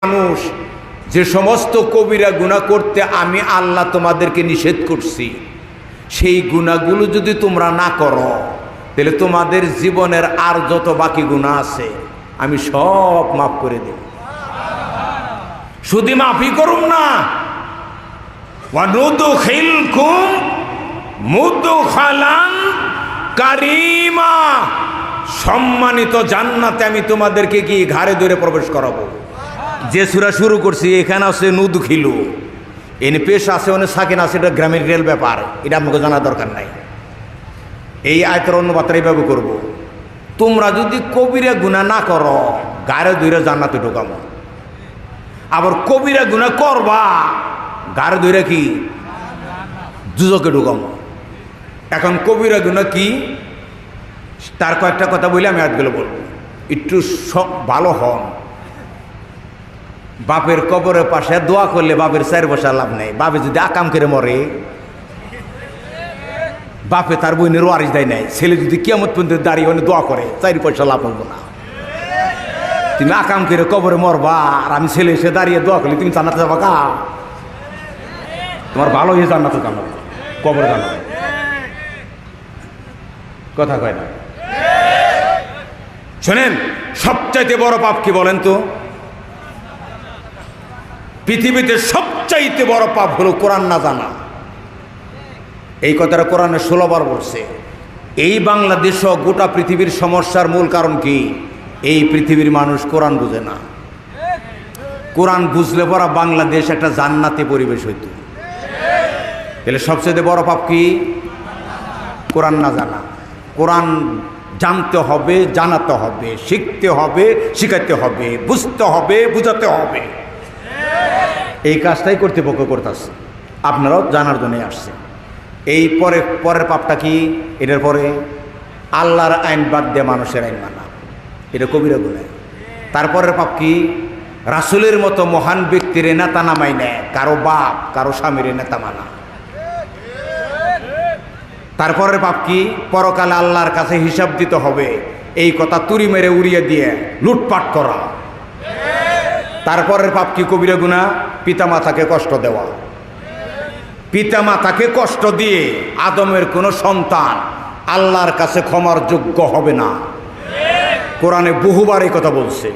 মানুষ যে সমস্ত কবিরা গুনাহ করতে আমি আল্লাহ তোমাদেরকে নিষেধ করছি, সেই গুনাহগুলো যদি তোমরা না করো তাহলে তোমাদের জীবনের আর যত বাকি গুনাহ আছে আমি সব মাফ করে দেব। শুধু মাফই করুম না, ওয়ানুদখিলকুম মুদখালান কারীমা, সম্মানিত জান্নাতে আমি তোমাদেরকে কি ঘাড়ে ধরে প্রবেশ করাবো। যে সূরা শুরু করছি এখানে আছে নুদখিলু, এনে পেশ আছে অনেক সাকিন আছে, এটা গ্রামের রেল ব্যাপার, এটা আমাকে জানার দরকার নাই। এই আয়তের অন্য বার্তা এইভাবে করবো, তোমরা যদি কবিরা গুনাহ না করো ঘাড়ে ধরে জান্নাতে ঢোকাবো, আবার কবিরা গুনাহ করবা ঘাড়ে ধরে কি দুজকে ঢোকাবো। এখন কবিরা গুনাহ কি তার কয়েকটা কথা বলে আমি আজগুলো বলবো, একটু সব ভালো হন। বাপের কবরের পাশে দোয়া করলে বাপের চার বসা লাভ নেই। বাপে যদি আকাম করে মরে, বাপে তার বইনের ওয়ারিশ দেয় নাই, ছেলে যদি কিয়ামত পর্যন্ত দাঁড়িয়ে মানে দোয়া করে 4 পয়সা লাভ হবো না। তুমি আকাম করে কবরে মরবা আর আমি ছেলে এসে দাঁড়িয়ে দোয়া করলে তুমি জান্নাতে যাবা কা? তোমার ভালো হয়ে জান্নাতে জানো, কবরে জানো, কথা কয় না। শোনেন, সবচাইতে বড় পাপ কি বলেন তো? পৃথিবীতে সবচাইতে বড় পাপ হলো কোরআন না জানা। এই কথাটা কোরআনে 16 বার বলছে। এই বাংলাদেশ সহ গোটা পৃথিবীর সমস্যার মূল কারণ কি? এই পৃথিবীর মানুষ কোরআন বুঝে না। কোরআন বুঝলে পরা বাংলাদেশ একটা জান্নাতি পরিবেশ হইত। তাহলে সবচেয়ে বড় পাপ কি? কোরআন না জানা। কোরআন জানতে হবে, জানাতে হবে, শিখতে হবে, শিখাতে হবে, বুঝতে হবে, বুঝাতে হবে। এই কাজটাই কর্তৃপক্ষ করতেছে, আপনারাও জানার জন্যই আসছে। এই পরের পাপটা কি? এটার পরে আল্লাহর আইন বাদ দিয়ে মানুষের আইন মানা, এটা কবিরা গুনাহ। তারপরের পাপ কি? রাসূলের মতো মহান ব্যক্তির নেতা নামাই নেয়, কারো বাপ কারো স্বামীর নেতা মানা। তারপরের পাপ কি? পরকালে আল্লাহর কাছে হিসাব দিতে হবে, এই কথা তুড়ি মেরে উড়িয়ে দিয়ে লুটপাট করা। তারপরের পাপ কি? কবিরা গুনাহ, পিতামাতাকে কষ্ট দেওয়া। পিতামাতাকে কষ্ট দিয়ে আদমের কোনো সন্তান আল্লাহর কাছে ক্ষমার যোগ্য হবে না। কোরআনে বহুবার এই কথা বলছে,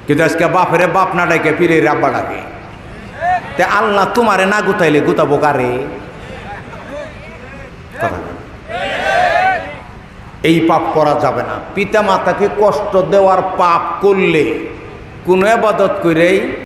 কিন্তু আজকে বাপেরে বাপ না ডাকে পীরের আব্বা ডাকে। তে আল্লাহ তোমারে না গুতাইলে গুতাবো কারে? কথা এই পাপ করা যাবে না। পিতামাতাকে কষ্ট দেওয়ার পাপ করলে কোনো ইবাদত করেই